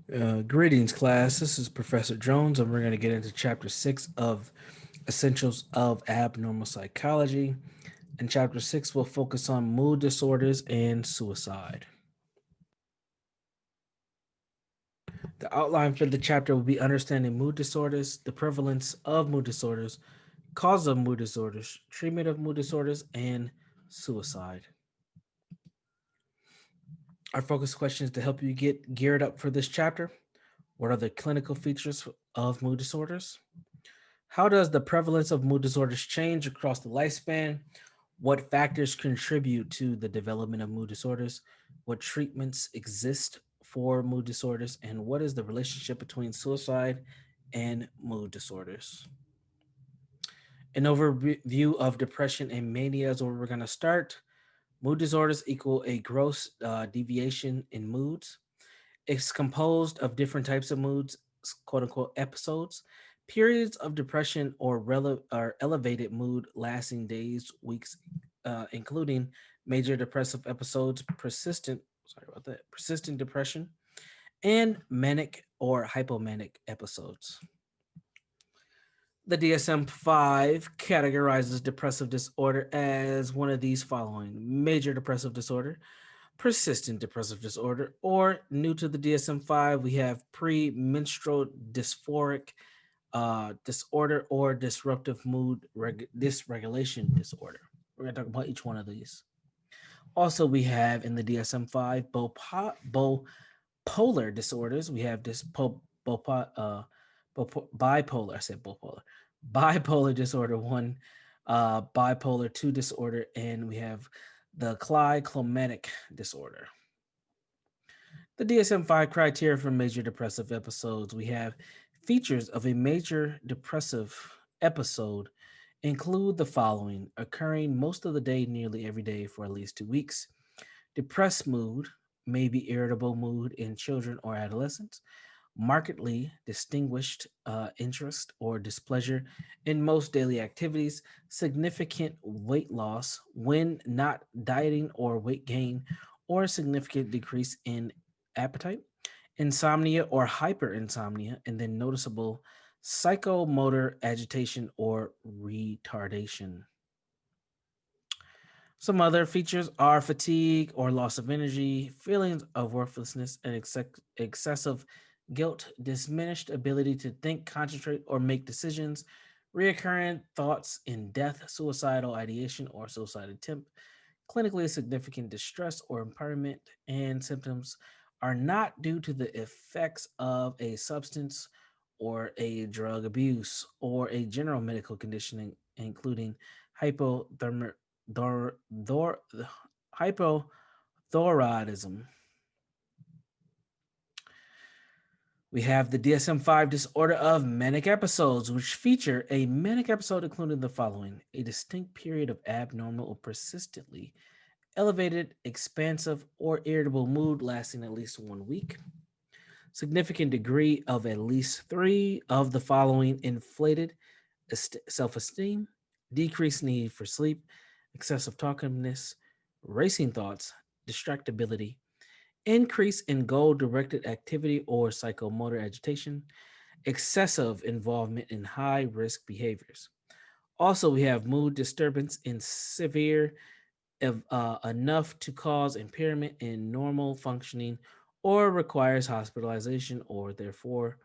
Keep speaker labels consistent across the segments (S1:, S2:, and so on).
S1: Greetings, class. This is Professor Jones, and we're going to get into Chapter 6 of Essentials of Abnormal Psychology. And Chapter 6 will focus on mood disorders and suicide. The outline for the chapter will be understanding mood disorders, the prevalence of mood disorders, cause of mood disorders, treatment of mood disorders, and suicide. Our focus questions to help you get geared up for this chapter. What are the clinical features of mood disorders? How does the prevalence of mood disorders change across the lifespan? What factors contribute to the development of mood disorders? What treatments exist for mood disorders? And what is the relationship between suicide and mood disorders? An overview of depression and mania is where we're going to start. Mood disorders equal a gross deviation in moods. It's composed of different types of moods, quote unquote, episodes, periods of depression or elevated mood lasting days, weeks, including major depressive episodes, persistent depression, and manic or hypomanic episodes. The DSM-5 categorizes depressive disorder as one of these following: major depressive disorder, persistent depressive disorder, or new to the DSM-5, we have premenstrual dysphoric disorder or disruptive mood dysregulation disorder. We're going to talk about each one of these. Also, we have in the DSM-5 bipolar disorders. We have bipolar. I said bipolar. Bipolar disorder 1, bipolar 2 disorder, and we have the climactic disorder. The DSM-5 criteria for major depressive episodes: we have features of a major depressive episode include the following: occurring most of the day, nearly every day for at least 2 weeks, depressed mood, maybe irritable mood in children or adolescents, markedly distinguished interest or displeasure in most daily activities, significant weight loss when not dieting or weight gain, or a significant decrease in appetite, insomnia or hyperinsomnia, and then noticeable psychomotor agitation or retardation. Some other features are fatigue or loss of energy, feelings of worthlessness and excessive guilt, diminished ability to think, concentrate, or make decisions, reoccurring thoughts in death, suicidal ideation, or suicide attempt, clinically significant distress or impairment, and symptoms are not due to the effects of a substance or a drug abuse or a general medical condition, including hypothermia, Thor, Thor, hypothyroidism. We have the DSM-5 disorder of manic episodes, which feature a manic episode including the following: a distinct period of abnormal or persistently elevated, expansive, or irritable mood lasting at least 1 week, significant degree of at least three of the following: inflated self esteem, decreased need for sleep, excessive talkativeness, racing thoughts, distractibility, increase in goal directed activity or psychomotor agitation, excessive involvement in high risk behaviors. Also, we have mood disturbance in severe enough to cause impairment in normal functioning or requires hospitalization, or therefore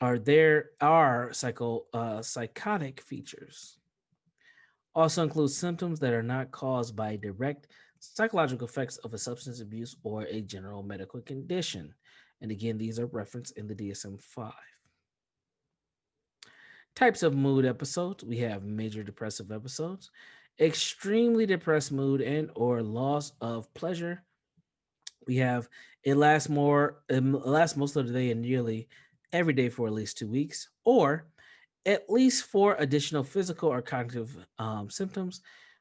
S1: are there are psychotic features. Also includes symptoms that are not caused by direct psychological effects of a substance abuse or a general medical condition. And again, these are referenced in the DSM-5. Types of mood episodes: we have major depressive episodes, extremely depressed mood and or loss of pleasure. We have it lasts most of the day and nearly every day for at least 2 weeks, or at least four additional physical or cognitive symptoms,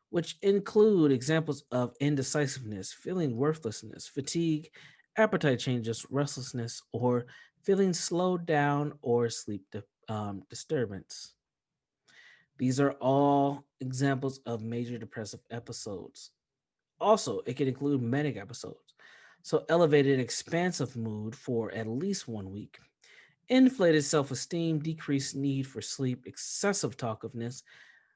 S1: which include examples of indecisiveness, feeling worthlessness, fatigue, appetite changes, restlessness, or feeling slowed down or disturbance. These are all examples of major depressive episodes. Also, it can include manic episodes. So, elevated expansive mood for at least 1 week, inflated self esteem, decreased need for sleep, excessive talkativeness,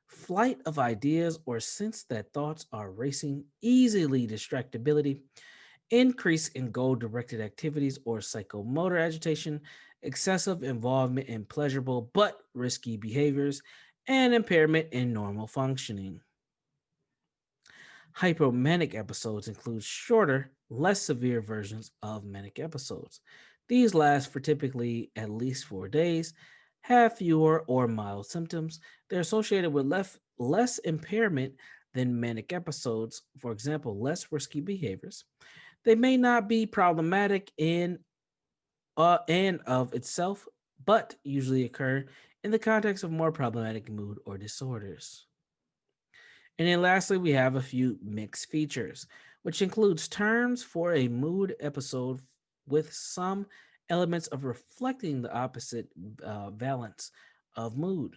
S1: flight of ideas or sense that thoughts are racing, easily distractibility, increase in goal directed activities or psychomotor agitation, excessive involvement in pleasurable but risky behaviors, and impairment in normal functioning. Hypomanic episodes include shorter, less severe versions of manic episodes. These last for typically at least 4 days, have fewer or mild symptoms. They're associated with less impairment than manic episodes, for example, less risky behaviors. They may not be problematic in and of itself, but usually occur in the context of more problematic mood or disorders. And then lastly, we have a few mixed features, which includes terms for a mood episode with some elements of reflecting the opposite valence of mood.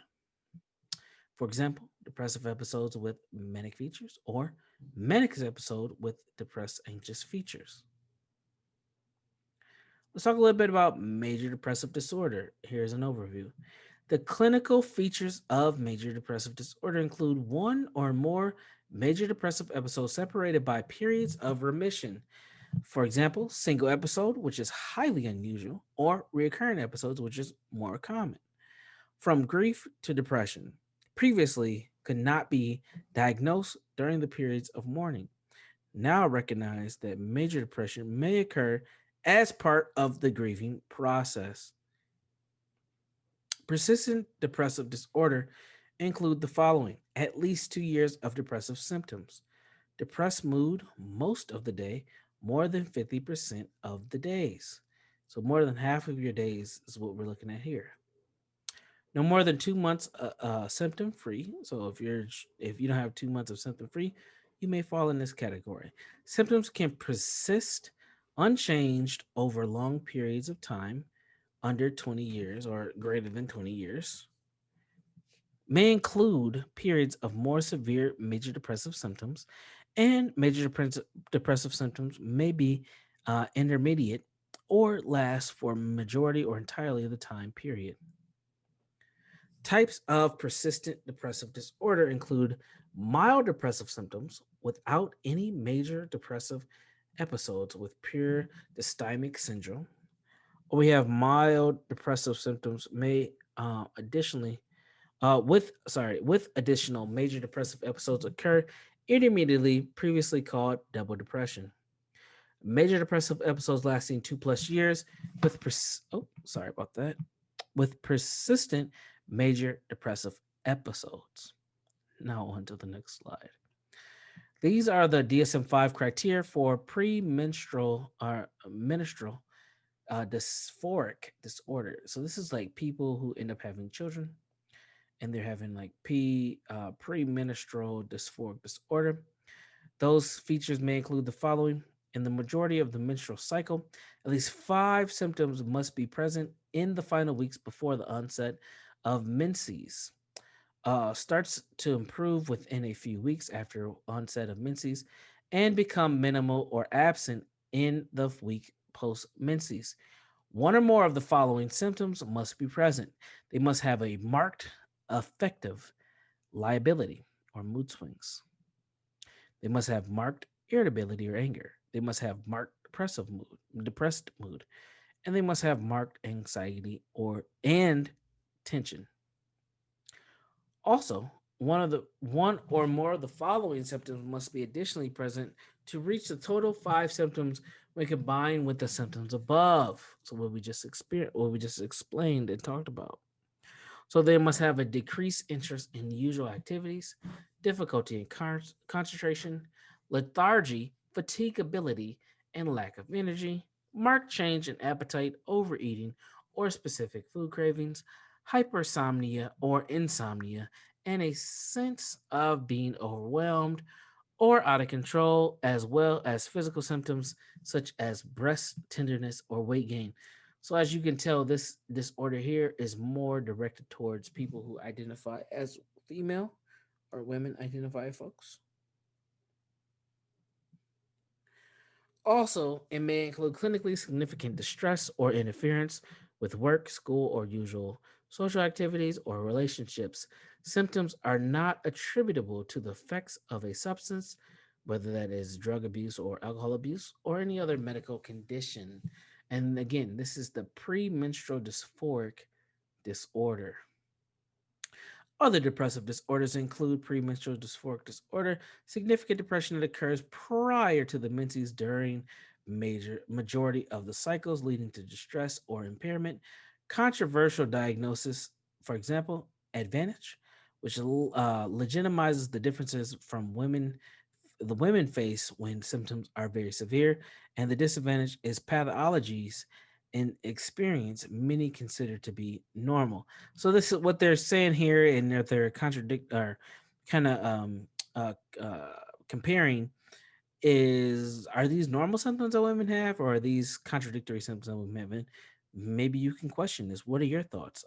S1: For example, depressive episodes with manic features or manic episode with depressed anxious features. Let's talk a little bit about major depressive disorder. Here's an overview. The clinical features of major depressive disorder include one or more major depressive episodes separated by periods of remission. For example, single episode, which is highly unusual, or recurrent episodes, which is more common. From grief to depression, previously could not be diagnosed during the periods of mourning. Now recognize that major depression may occur as part of the grieving process. Persistent depressive disorder include the following: at least 2 years of depressive symptoms, depressed mood most of the day, more than 50% of the days. So, more than half of your days is what we're looking at here. No more than 2 months symptom free. So, if you don't have 2 months of symptom free, you may fall in this category. Symptoms can persist unchanged over long periods of time, under 20 years or greater than 20 years, may include periods of more severe major depressive symptoms, and depressive symptoms may be intermediate or last for majority or entirely of the time period. Types of persistent depressive disorder include mild depressive symptoms without any major depressive episodes with pure dysthymic syndrome, or we have mild depressive symptoms may additionally with additional major depressive episodes occur intermittently, previously called double depression. Major depressive episodes lasting 2 plus years with persistent major depressive episodes. Now on to the next slide. These are the DSM-5 criteria for premenstrual or menstrual dysphoric disorder. So this is like people who end up having children and they're having like premenstrual dysphoric disorder. Those features may include the following: in the majority of the menstrual cycle, at least 5 symptoms must be present in the final weeks before the onset of menses. Starts to improve within a few weeks after onset of menses and become minimal or absent in the week post menses. One or more of the following symptoms must be present. They must have a marked affective liability or mood swings. They must have marked irritability or anger. They must have marked depressed mood, and they must have marked anxiety and tension. Also, one or more of the following symptoms must be additionally present to reach the total 5 symptoms when combined with the symptoms above. So what we just explained and talked about. So they must have a decreased interest in usual activities, difficulty in concentration, lethargy, fatigability, and lack of energy, marked change in appetite, overeating, or specific food cravings, hypersomnia or insomnia, and a sense of being overwhelmed or out of control, as well as physical symptoms such as breast tenderness or weight gain. So, as you can tell, this disorder here is more directed towards people who identify as female or women identify folks. Also, it may include clinically significant distress or interference with work, school, or usual social activities or relationships. Symptoms are not attributable to the effects of a substance, whether that is drug abuse or alcohol abuse or any other medical condition. And again, this is the premenstrual dysphoric disorder. Other depressive disorders include premenstrual dysphoric disorder, significant depression that occurs prior to the menses during majority of the cycles, leading to distress or impairment. Controversial diagnosis, for example, advantage, which legitimizes the differences from women face when symptoms are very severe, and the disadvantage is pathologies and experience many consider to be normal. So this is what they're saying here, and they're contradict or kind of uh, uh, comparing is, are these normal symptoms that women have, or are these contradictory symptoms that women have? Maybe you can question this. What are your thoughts?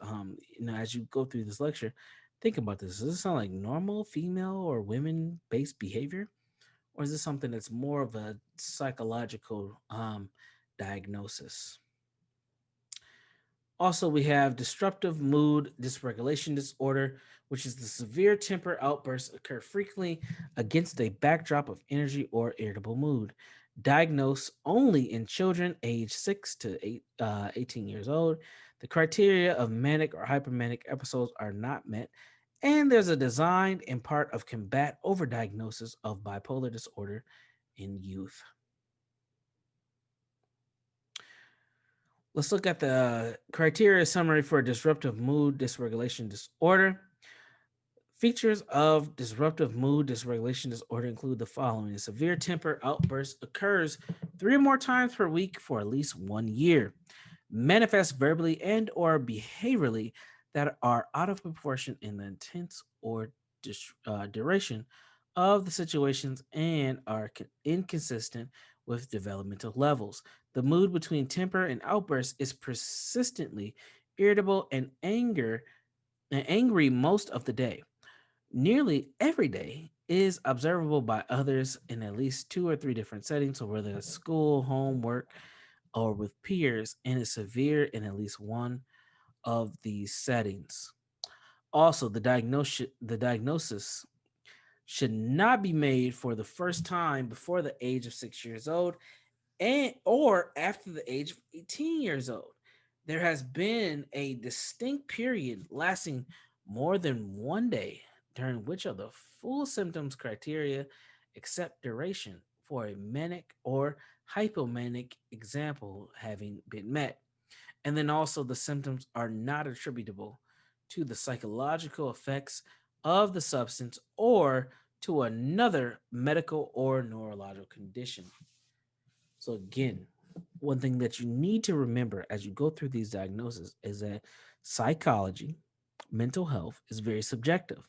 S1: As you go through this lecture, think about this. Does this sound like normal female or women based behavior? Or is this something that's more of a psychological diagnosis? Also, we have disruptive mood dysregulation disorder, which is the severe temper outbursts occur frequently against a backdrop of energy or irritable mood. Diagnosed only in children aged 6 to 18 years old. The criteria of manic or hypermanic episodes are not met, and there's a design and part of combat overdiagnosis of bipolar disorder in youth. Let's look at the criteria summary for disruptive mood dysregulation disorder. Features of disruptive mood dysregulation disorder include the following: a severe temper outburst occurs 3 or more times per week for at least 1 year, manifests verbally and or behaviorally that are out of proportion in the intense or duration of the situations and are inconsistent with developmental levels. The mood between temper and outburst is persistently irritable and angry most of the day. Nearly every day is observable by others in at least 2 or 3 different settings, so whether it's school, home, work, or with peers, and is severe in at least one of these settings. Also, the diagnosis should not be made for the first time before the age of 6 years old and or after the age of 18 years old. There has been a distinct period lasting more than 1 day during which of the full symptoms criteria except duration for a manic or hypomanic example having been met. And then also the symptoms are not attributable to the psychological effects of the substance or to another medical or neurological condition. So again, one thing that you need to remember as you go through these diagnoses is that psychology, mental health is very subjective.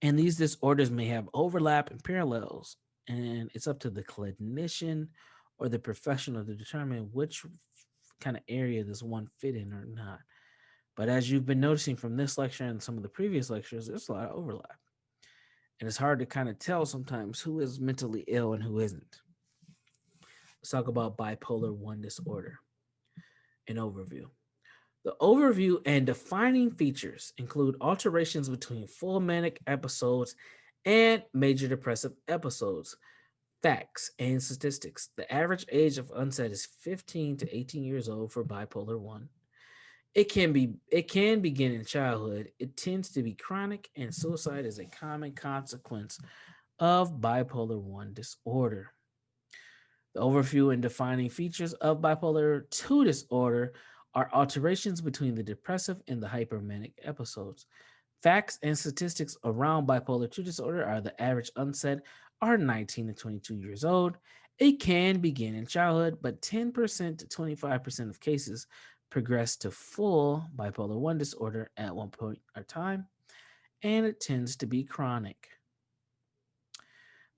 S1: And these disorders may have overlap and parallels, and it's up to the clinician or the professional to determine which kind of area does one fit in or not. But as you've been noticing from this lecture and some of the previous lectures, there's a lot of overlap. And it's hard to kind of tell sometimes who is mentally ill and who isn't. Let's talk about bipolar 1 disorder. An overview. The overview and defining features include alterations between full manic episodes and major depressive episodes. Facts and statistics. The average age of onset is 15 to 18 years old for bipolar 1. It can begin in childhood. It tends to be chronic, and suicide is a common consequence of bipolar 1 disorder. The overview and defining features of bipolar 2 disorder are alterations between the depressive and the hypermanic episodes. Facts and statistics around bipolar 2 disorder are: the average onset are 19 to 22 years old. It can begin in childhood, but 10% to 25% of cases progress to full bipolar 1 disorder at one point or time, and it tends to be chronic.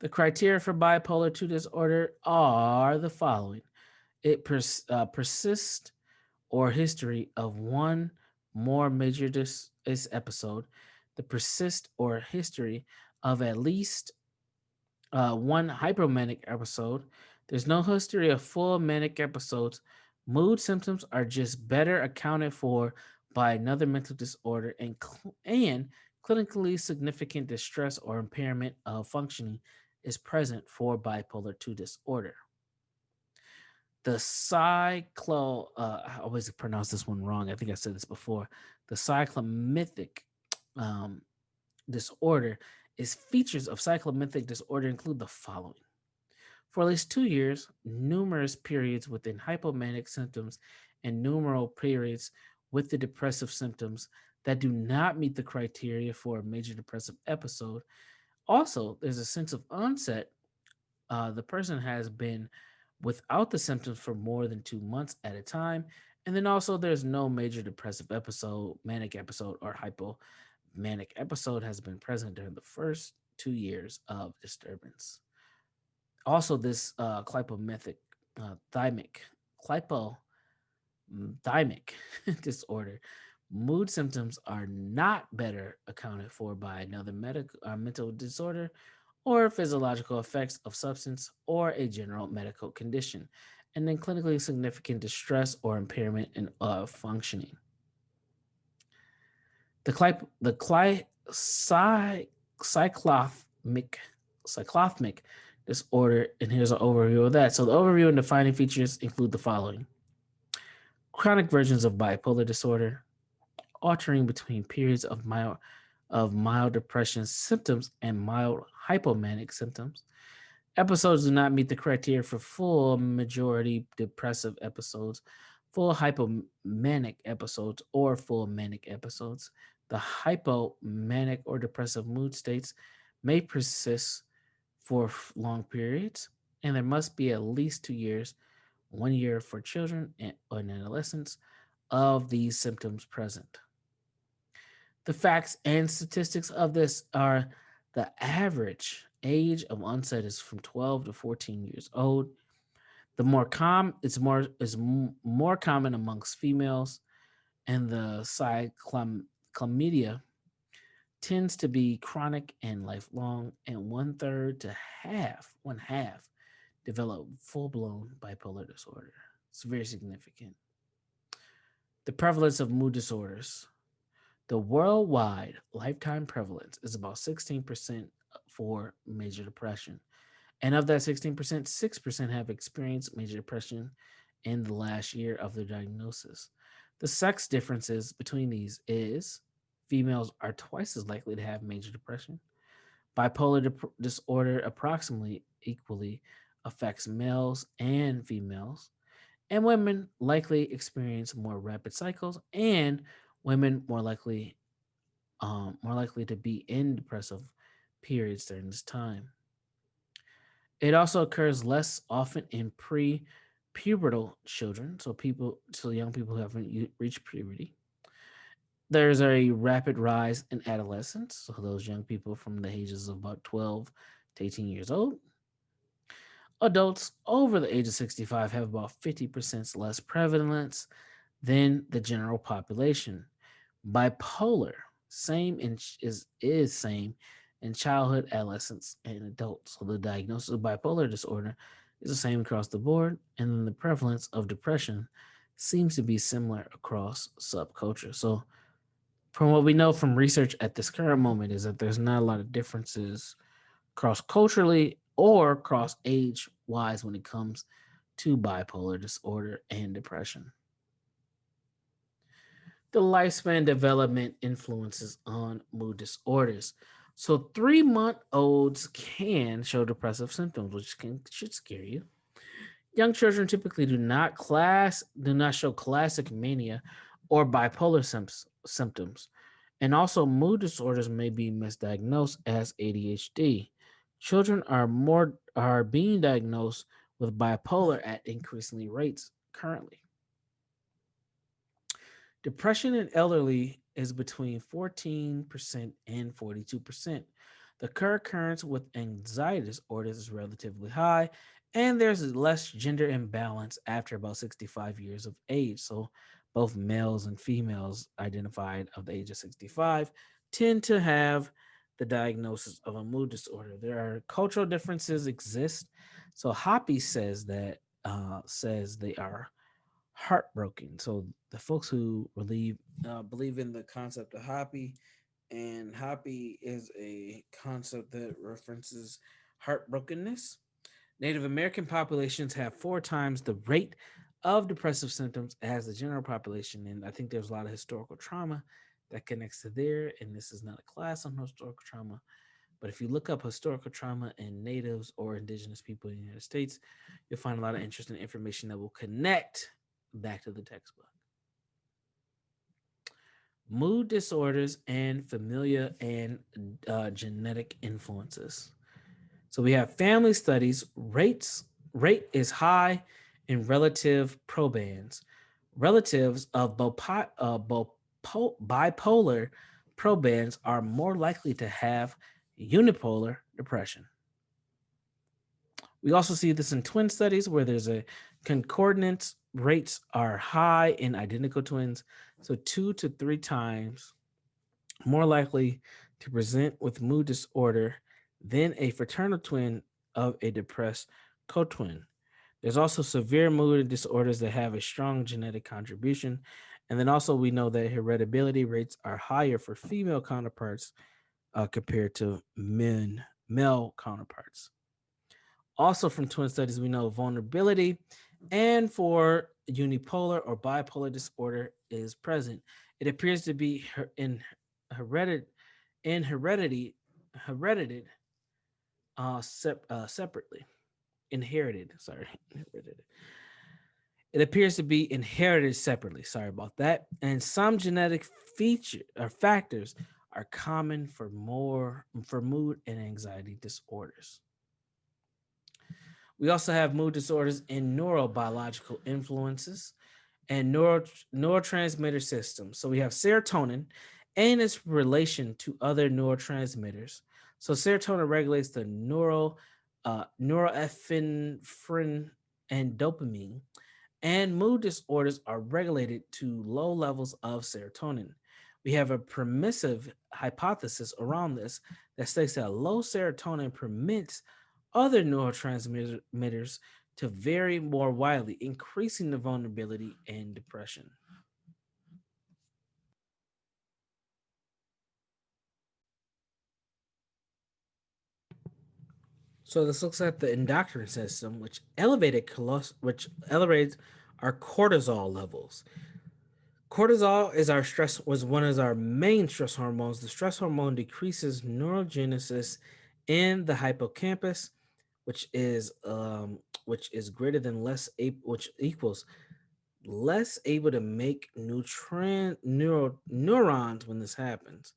S1: The criteria for bipolar 2 disorder are the following: persist or history of one more major episode, the persist or history of at least one hypomanic episode. There's no history of full manic episodes. Mood symptoms are just better accounted for by another mental disorder, and clinically significant distress or impairment of functioning is present for bipolar 2 disorder. The I always pronounce this one wrong. I think I said this before. The cyclomythic um, disorder is features of cyclomythic disorder include the following. For at least 2 years, numerous periods within hypomanic symptoms and numeral periods with the depressive symptoms that do not meet the criteria for a major depressive episode. Also, there's a sense of onset. The person has been without the symptoms for more than 2 months at a time. And then also, there's no major depressive episode, manic episode, or hypomanic episode has been present during the first 2 years of disturbance. Also, this thymic, clypothymic disorder, mood symptoms are not better accounted for by another mental disorder or physiological effects of substance or a general medical condition, and then clinically significant distress or impairment in functioning. The cyclothmic cyclothmic disorder, and here's an overview of that. So the overview and defining features include the following: chronic versions of bipolar disorder, altering between periods of mild depression symptoms and mild hypomanic symptoms. Episodes do not meet the criteria for full majority depressive episodes, full hypomanic episodes, or full manic episodes. The hypomanic or depressive mood states may persist for long periods, and there must be at least 2 years, 1 year for children and adolescents, of these symptoms present. The facts and statistics of this are: the average age of onset is from 12 to 14 years old. The more com it's more is more common amongst females, and the cyclomedia tends to be chronic and lifelong, and one half develop full blown bipolar disorder. It's very significant. The prevalence of mood disorders. The worldwide lifetime prevalence is about 16% for major depression. And of that 16%, 6% have experienced major depression in the last year of their diagnosis. The sex differences between these is females are twice as likely to have major depression. Bipolar disorder approximately equally affects males and females, and women likely experience more rapid cycles, and women more likely to be in depressive periods during this time. It also occurs less often in pre-pubertal children, so young people who haven't reached puberty. There's a rapid rise in adolescence, so those young people from the ages of about 12 to 18 years old. Adults over the age of 65 have about 50% less prevalence than the general population. Bipolar, same in, is same in childhood, adolescents, and adults. So the diagnosis of bipolar disorder is the same across the board, and then the prevalence of depression seems to be similar across subculture. So from what we know from research at this current moment is that there's not a lot of differences cross culturally or cross age wise when it comes to bipolar disorder and depression. The lifespan development influences on mood disorders. So 3-month olds can show depressive symptoms, which should scare you. Young children typically do not show classic mania or bipolar symptoms, and also mood disorders may be misdiagnosed as ADHD. Children are being diagnosed with bipolar at increasingly rates currently. Depression in elderly is between 14% and 42%. The co-occurrence with anxiety disorders is relatively high, and there's less gender imbalance after about 65 years of age. So, both males and females identified of the age of 65 tend to have the diagnosis of a mood disorder. There are cultural differences exist. So Hoppy says they are heartbroken. So the folks who believe in the concept of Hoppy, and Hoppy is a concept that references heartbrokenness. Native American populations have 4 times the rate of depressive symptoms as the general population. And I think there's a lot of historical trauma that connects to there. And this is not a class on historical trauma. But if you look up historical trauma in natives or indigenous people in the United States, you'll find a lot of interesting information that will connect back to the textbook. Mood disorders and familial and genetic influences. So we have family studies. Rate is high in relative probands. Relatives of bipolar probands are more likely to have unipolar depression. We also see this in twin studies where there's a concordance rates are high in identical twins, so 2 to 3 times more likely to present with mood disorder than a fraternal twin of a depressed co-twin. There's also severe mood disorders that have a strong genetic contribution. And then also we know that heritability rates are higher for female counterparts compared to male counterparts. Also from twin studies, we know vulnerability and for unipolar or bipolar disorder is present. It appears to be heredit- in heredited separately. Inherited, sorry. Inherited. It appears to be inherited separately. Sorry about that. And some genetic feature or factors are common for mood and anxiety disorders. We also have mood disorders and neurobiological influences and neurotransmitter systems. So we have serotonin and its relation to other neurotransmitters. So serotonin regulates the norepinephrine and dopamine, and mood disorders are regulated to low levels of serotonin. We have a permissive hypothesis around this that states that low serotonin permits other neurotransmitters to vary more widely, increasing the vulnerability and depression. So this looks at the endocrine system, which elevates our cortisol levels. Cortisol is our stress was one of our main stress hormones. The stress hormone decreases neurogenesis in the hippocampus, which is greater than which equals less able to make neurons when this happens.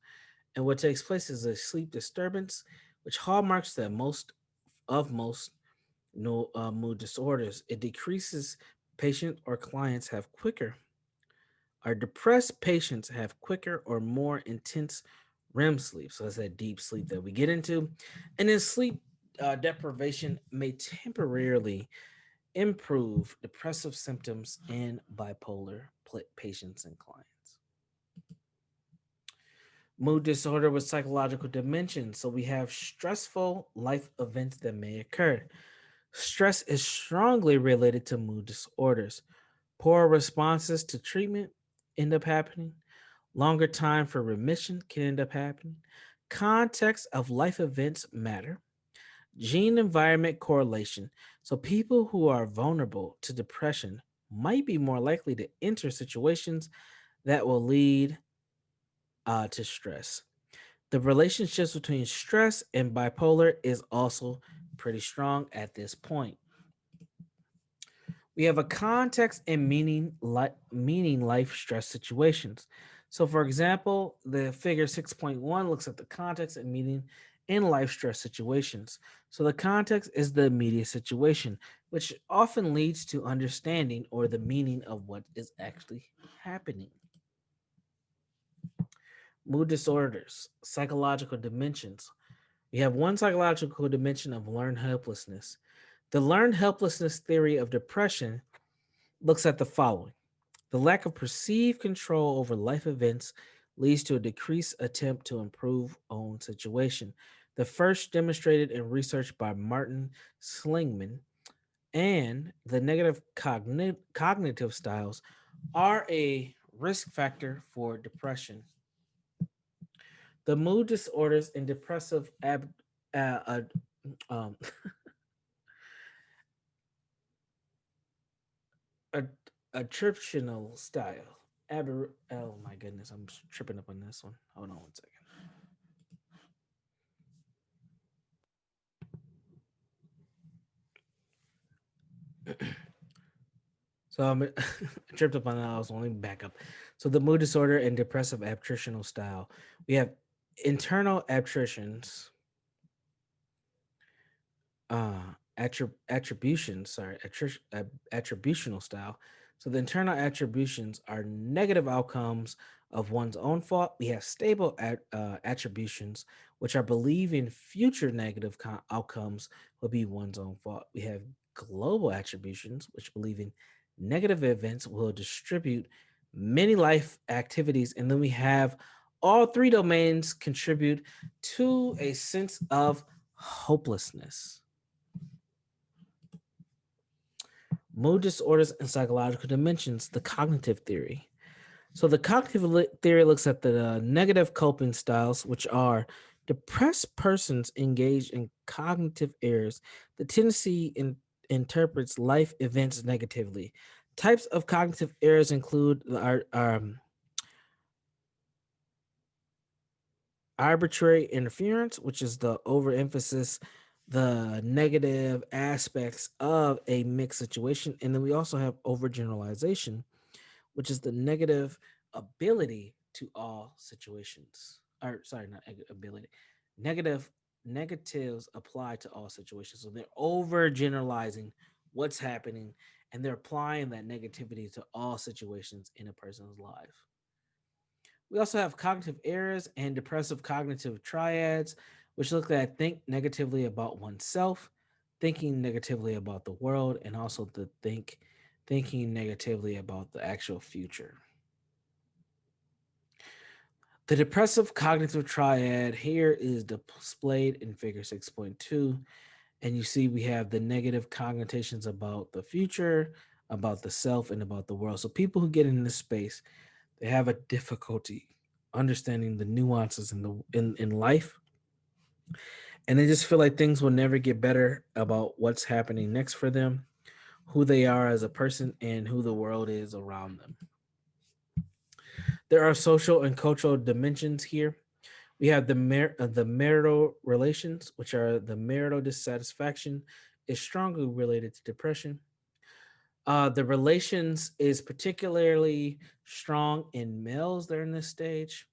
S1: And what takes place is a sleep disturbance, which hallmarks the most no mood disorders. It decreases patient or clients have quicker Our depressed patients have quicker or more intense REM sleep. So that's that deep sleep that we get into. And then sleep deprivation may temporarily improve depressive symptoms in patients and clients. Mood disorder with psychological dimensions. So we have stressful life events that may occur. Stress is strongly related to mood disorders. Poor responses to treatment end up happening. Longer time for remission can end up happening. Context of life events matter. Gene environment correlation. So, people who are vulnerable to depression might be more likely to enter situations that will lead to stress. The relationships between stress and bipolar is also pretty strong at this point. We have a context and meaning life stress situations. So, for example, the figure 6.1 looks at the context and meaning in life stress situations. So, the context is the immediate situation, which often leads to understanding or the meaning of what is actually happening. Mood disorders, psychological dimensions. We have one psychological dimension of learned helplessness. The learned helplessness theory of depression looks at the following: the lack of perceived control over life events leads to a decreased attempt to improve own situation. The first demonstrated in research by Martin Slingman, and the negative cognitive styles are a risk factor for depression. The mood disorders and depressive uh, um, a- attributional style. Oh my goodness, I'm tripping up on this one. Hold on one second. So I'm tripped up on that. I was only back up. So the mood disorder and depressive attritional style. We have internal attritions, attributions. Sorry, attributional style. So the internal attributions are negative outcomes of one's own fault. We have stable attributions, which are believing future negative outcomes will be one's own fault. We have global attributions, which believe in negative events will distribute many life activities. And then we have all three domains contribute to a sense of hopelessness. Mood disorders and psychological dimensions, the cognitive theory. So, the cognitive theory looks at the negative coping styles, which are depressed persons engage in cognitive errors. The tendency interprets life events negatively. Types of cognitive errors include arbitrary interference, which is the overemphasis, the negative aspects of a mixed situation. And then we also have overgeneralization, which is the negative ability to all situations. Or sorry, not ability. Negative negatives apply to all situations. So they're overgeneralizing what's happening and they're applying that negativity to all situations in a person's life. We also have cognitive errors and depressive cognitive triads, which look at think negatively about oneself, thinking negatively about the world, and also the thinking negatively about the actual future. The depressive cognitive triad here is displayed in figure 6.2. And you see, we have the negative cognitions about the future, about the self, and about the world. So people who get in this space, they have a difficulty understanding the nuances in life, and they just feel like things will never get better about what's happening next for them, who they are as a person, and who the world is around them. There are social and cultural dimensions here. We have the marital relations, which are the marital dissatisfaction is strongly related to depression. The relations is particularly strong in males during this stage.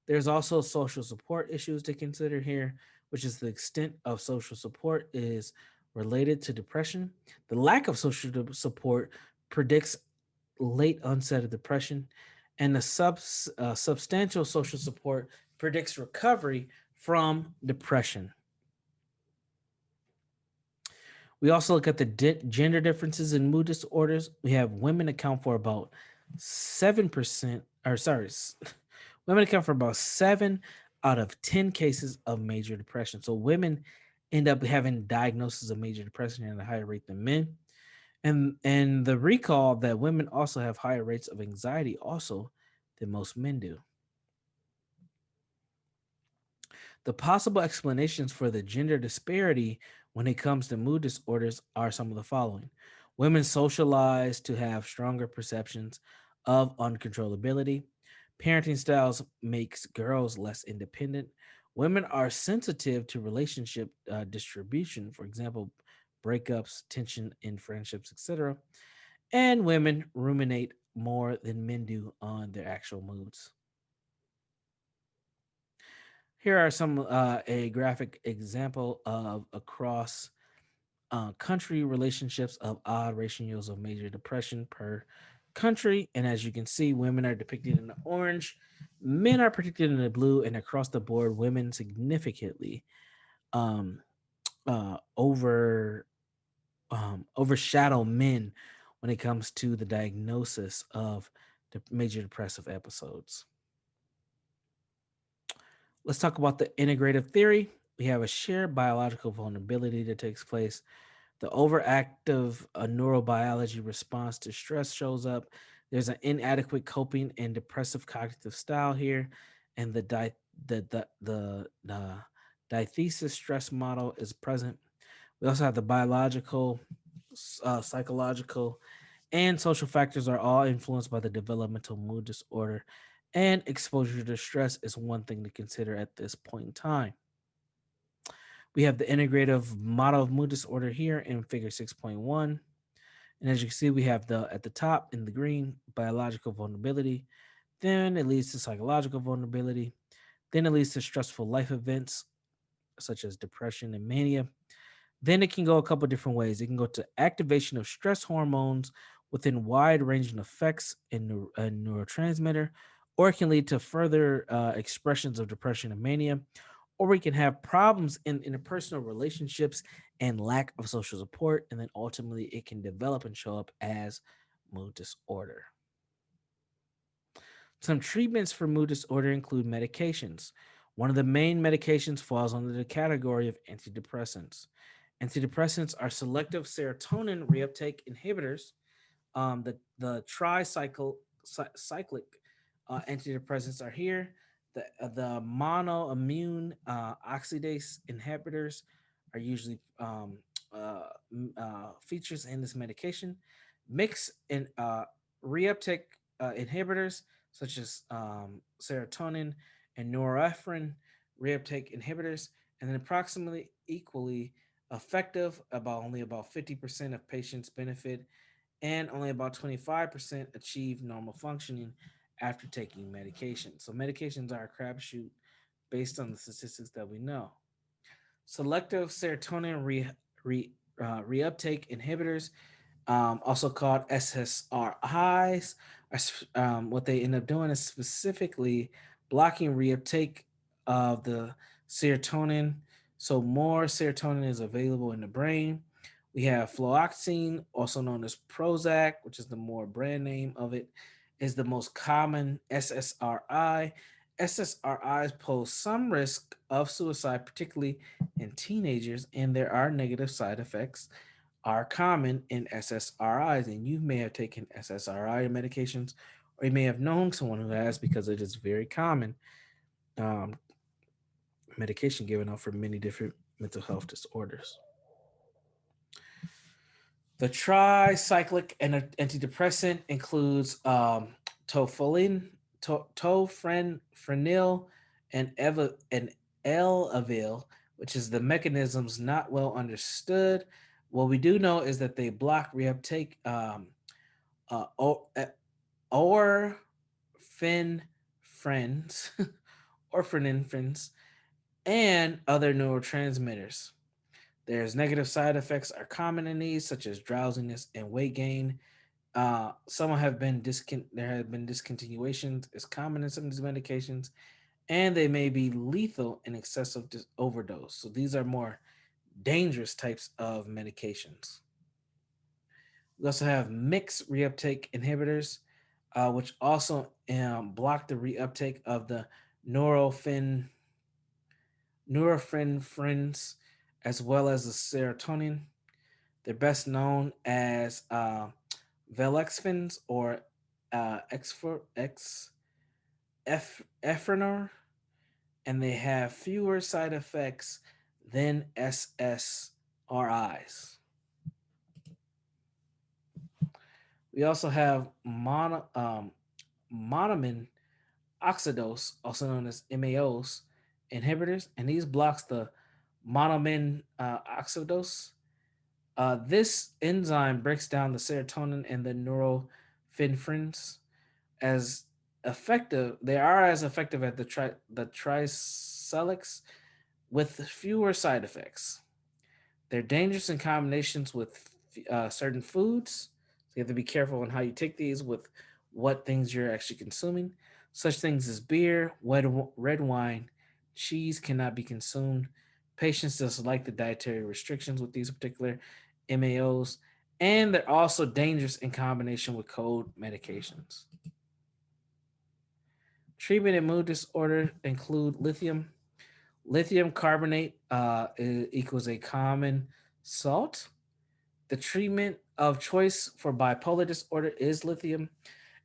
S1: There's also social support issues to consider here, which is the extent of social support is related to depression. The lack of social support predicts late onset of depression, and the substantial social support predicts recovery from depression. We also look at the gender differences in mood disorders. We have women account for about 7%, or sorry, women account for about 7 out of 10 cases of major depression. So women end up having diagnosis of major depression at a higher rate than men. And the recall that women also have higher rates of anxiety also than most men do. The possible explanations for the gender disparity when it comes to mood disorders are some of the following. Women socialize to have stronger perceptions of uncontrollability. Parenting styles makes girls less independent. Women are sensitive to relationship distribution, for example, breakups, tension in friendships, etc. And women ruminate more than men do on their actual moods. Here are some a graphic example of across country relationships of odd ratios of major depression per country. And as you can see, women are depicted in the orange, men are depicted in the blue, and across the board, women significantly um, overshadow men when it comes to the diagnosis of the major depressive episodes. Let's talk about the integrative theory. We have a shared biological vulnerability that takes place. The overactive neurobiology response to stress shows up. There's an inadequate coping and depressive cognitive style here, and the diathesis stress model is present. We also have the biological, psychological, and social factors are all influenced by the developmental mood disorder, and exposure to stress is one thing to consider at this point in time. We have the integrative model of mood disorder here in figure 6.1. And as you can see, we have the at the top in the green biological vulnerability. Then it leads to psychological vulnerability. Then it leads to stressful life events such as depression and mania. Then it can go a couple different ways. It can go to activation of stress hormones within wide ranging effects in a neurotransmitter, or it can lead to further expressions of depression and mania, or we can have problems in interpersonal relationships and lack of social support, and then ultimately it can develop and show up as mood disorder. Some treatments for mood disorder include medications. One of the main medications falls under the category of antidepressants. Antidepressants are selective serotonin reuptake inhibitors. The cyclic antidepressants are here. The monoimmune oxidase inhibitors are usually features in this medication. Mix in reuptake inhibitors such as serotonin and norepinephrine reuptake inhibitors, and then approximately equally effective. About 50% of patients benefit, and only about 25% achieve normal functioning after taking medication. So medications are a crapshoot based on the statistics that we know. Selective serotonin reuptake inhibitors, also called SSRIs, what they end up doing is specifically blocking reuptake of the serotonin. So more serotonin is available in the brain. We have fluoxetine, also known as Prozac, which is the more brand name of it, is the most common SSRI. SSRIs pose some risk of suicide, particularly in teenagers, and there are negative side effects are common in SSRIs, and you may have taken SSRI medications, or you may have known someone who has because it is very common um, medication given out for many different mental health disorders. The tricyclic antidepressant includes tofulin, tofranil, and Elavil, which is the mechanisms not well understood. What we do know is that they block reuptake or friends, orphanins, and other neurotransmitters. There's negative side effects are common in these, such as drowsiness and weight gain. Some have been there have been discontinuations. It's common in some of these medications, and they may be lethal in excessive overdose. So these are more dangerous types of medications. We also have mixed reuptake inhibitors, which also block the reuptake of the norepinephrines as well as the serotonin. They're best known as Velexphins or Efrenor, and they have fewer side effects than SSRIs. We also have monoamine oxidase, also known as MAOs, inhibitors, and these blocks the monoamine oxidase. This enzyme breaks down the serotonin and the norepinephrines as effective. They are as effective as the tricyclics with fewer side effects. They're dangerous in combinations with certain foods. So you have to be careful on how you take these with what things you're actually consuming. Such things as beer, red wine, cheese cannot be consumed. Patients dislike the dietary restrictions with these particular MAOs, and they're also dangerous in combination with cold medications. Treatment in mood disorder include lithium. Lithium carbonate equals a common salt. The treatment of choice for bipolar disorder is lithium.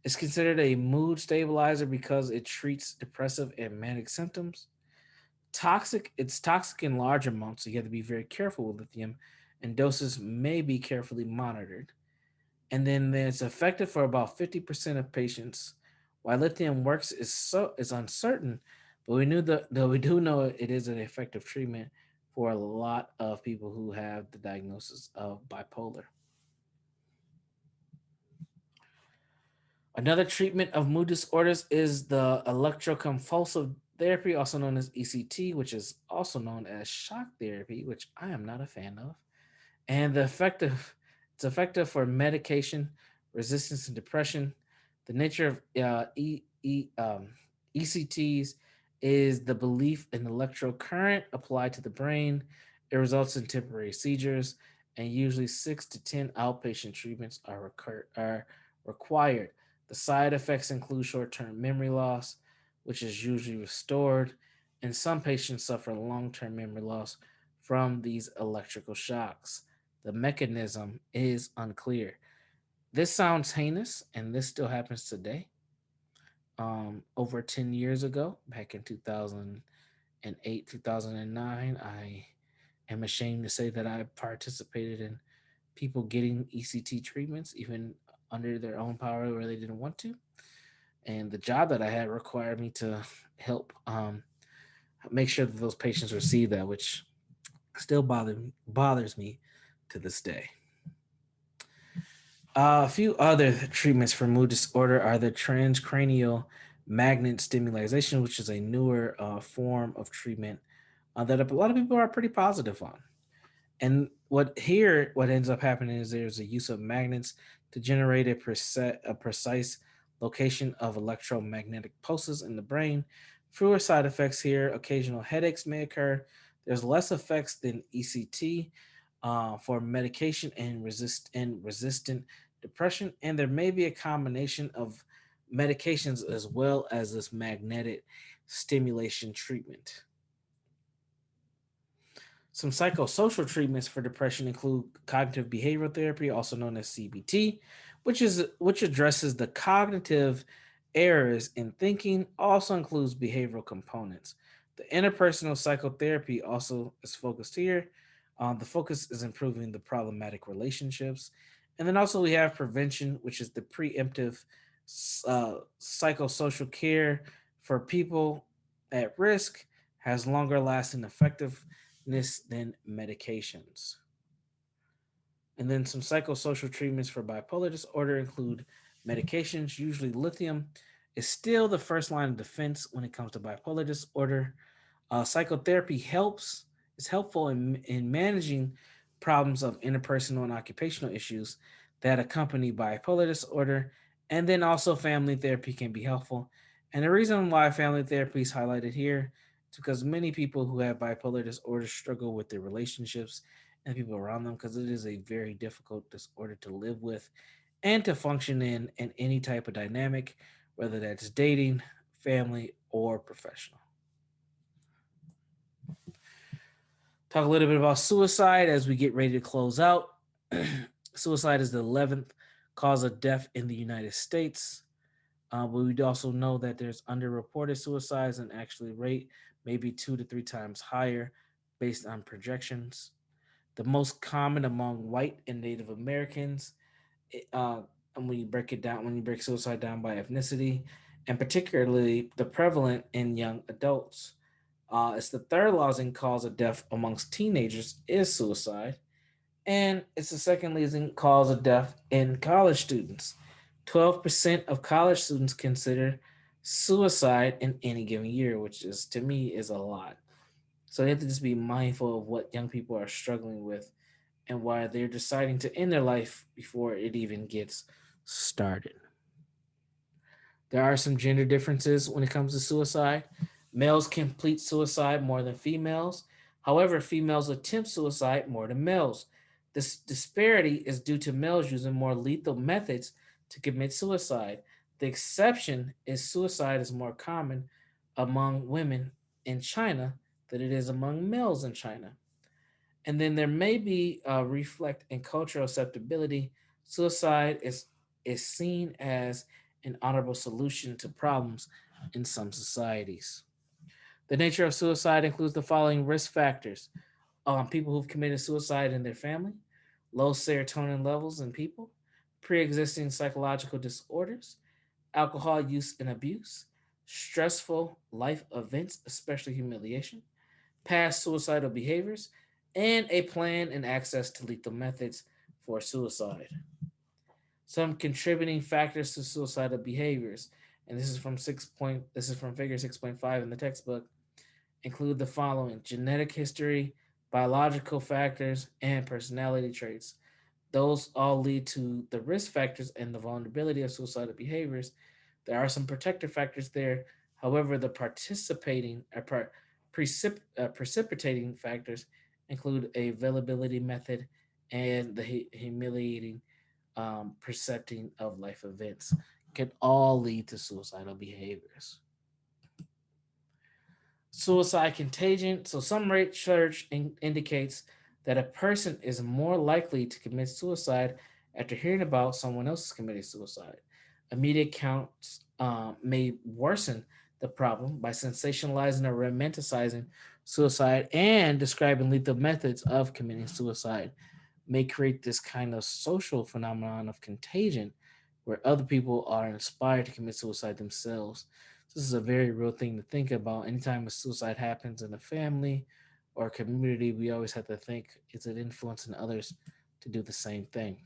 S1: It's considered a mood stabilizer because it treats depressive and manic symptoms. It's toxic in large amounts, so you have to be very careful with lithium, and doses may be carefully monitored. And then it's effective for about 50% of patients. Why lithium works is uncertain, but we do know it is an effective treatment for a lot of people who have the diagnosis of bipolar. Another treatment of mood disorders is the electroconvulsive therapy, also known as ECT, which is also known as shock therapy, which I am not a fan of. And it's effective for medication resistance and depression. The nature of ECTs is the belief in electrical current applied to the brain. It results in temporary seizures, and usually 6 to 10 outpatient treatments are required. The side effects include short-term memory loss, which is usually restored, and some patients suffer long-term memory loss from these electrical shocks. The mechanism is unclear. This sounds heinous, and this still happens today. Over 10 years ago, back in 2008, 2009, I am ashamed to say that I participated in people getting ECT treatments, even under their own power where they didn't want to. And the job that I had required me to help make sure that those patients receive that, which still bothers me to this day. A few other treatments for mood disorder are the transcranial magnet stimulation, which is a newer form of treatment that a lot of people are pretty positive on. And what ends up happening is there's a use of magnets to generate a precise location of electromagnetic pulses in the brain. Fewer side effects here. Occasional headaches may occur. There's less effects than ECT for medication and resistant depression, and there may be a combination of medications as well as this magnetic stimulation treatment. Some psychosocial treatments for depression include cognitive behavioral therapy, also known as CBT, which addresses the cognitive errors in thinking, also includes behavioral components. The interpersonal psychotherapy also is focused here. The focus is improving the problematic relationships. And then also we have prevention, which is the preemptive psychosocial care for people at risk, has longer lasting effectiveness than medications. And then some psychosocial treatments for bipolar disorder include medications. Usually, lithium is still the first line of defense when it comes to bipolar disorder. Psychotherapy helps is helpful in managing problems of interpersonal and occupational issues that accompany bipolar disorder, and then also family therapy can be helpful. And the reason why family therapy is highlighted here is because many people who have bipolar disorder struggle with their relationships and people around them because it is a very difficult disorder to live with and to function in any type of dynamic, whether that's dating, family, or professional. Talk a little bit about suicide as we get ready to close out. Suicide is the 11th cause of death in the United States. But we also know that there's underreported suicides and actually rate maybe 2 to 3 times higher based on projections. The most common among white and Native Americans, and when you break suicide down by ethnicity, and particularly the prevalent in young adults. It's the third leading cause of death amongst teenagers is suicide, and it's the second leading cause of death in college students. 12% of college students consider suicide in any given year, which is to me is a lot. So they have to just be mindful of what young people are struggling with and why they're deciding to end their life before it even gets started. There are some gender differences when it comes to suicide. Males complete suicide more than females. However, females attempt suicide more than males. This disparity is due to males using more lethal methods to commit suicide. The exception is suicide is more common among women in China than it is among males in China. And then there may be reflect in cultural acceptability. Suicide is seen as an honorable solution to problems in some societies. The nature of suicide includes the following risk factors: people who've committed suicide in their family, low serotonin levels in people, pre-existing psychological disorders, alcohol use and abuse, stressful life events, especially humiliation, past suicidal behaviors, and a plan and access to lethal methods for suicide. Some contributing factors to suicidal behaviors, and this is from figure 6.5 in the textbook, include the following: genetic history, biological factors, and personality traits. Those all lead to the risk factors and the vulnerability of suicidal behaviors. There are some protective factors there. However, the precipitating factors include a availability method and the humiliating percepting of life events can all lead to suicidal behaviors. Suicide contagion. So some research indicates that a person is more likely to commit suicide after hearing about someone else committing suicide. Immediate counts may worsen the problem by sensationalizing or romanticizing suicide, and describing lethal methods of committing suicide may create this kind of social phenomenon of contagion where other people are inspired to commit suicide themselves. This is a very real thing to think about. Anytime a suicide happens in a family or a community, we always have to think, is it influencing others to do the same thing?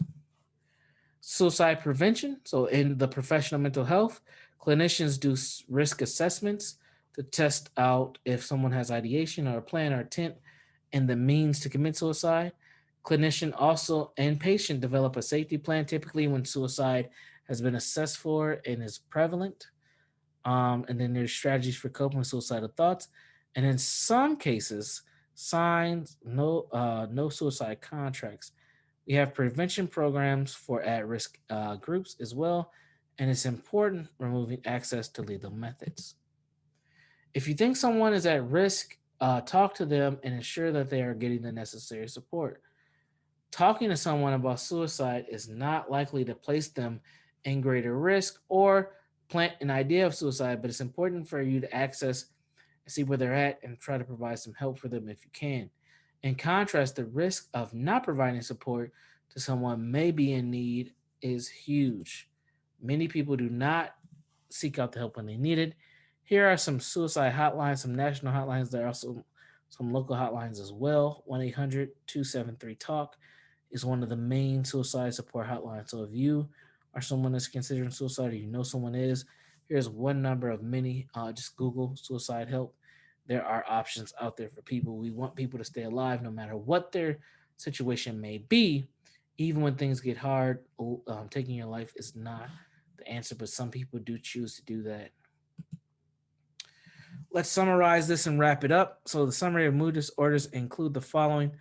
S1: Suicide prevention. So, in the professional mental health, clinicians do risk assessments to test out if someone has ideation or a plan or intent and the means to commit suicide. Clinician also and patient develop a safety plan, typically when suicide has been assessed for and is prevalent. And then there's strategies for coping with suicidal thoughts. And in some cases, signs no suicide contracts. We have prevention programs for at-risk groups as well, and it's important removing access to lethal methods. If you think someone is at risk, talk to them and ensure that they are getting the necessary support. Talking to someone about suicide is not likely to place them in greater risk or plant an idea of suicide, but it's important for you to access and see where they're at and try to provide some help for them if you can. In contrast, the risk of not providing support to someone may be in need is huge. Many people do not seek out the help when they need it. Here are some suicide hotlines, some national hotlines. There are also some local hotlines as well. 1-800-273-TALK is one of the main suicide support hotlines. So if you are someone that's considering suicide or you know someone is, here's one number of many. Just Google suicide help. There are options out there for people. We want people to stay alive no matter what their situation may be. Even when things get hard, taking your life is not the answer, but some people do choose to do that. Let's summarize this and wrap it up. So, the summary of mood disorders include the following: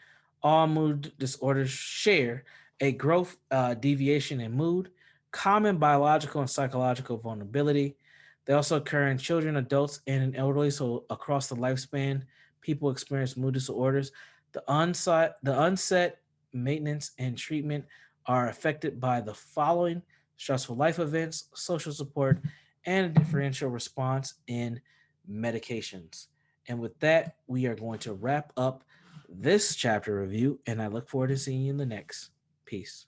S1: all mood disorders share a growth deviation in mood, common biological and psychological vulnerability. They also occur in children, adults, and in elderly. So, across the lifespan, people experience mood disorders. The onset, maintenance, and treatment are affected by the following: stressful life events, social support, and a differential response in medications. And with that, we are going to wrap up this chapter review, and I look forward to seeing you in the next. Peace.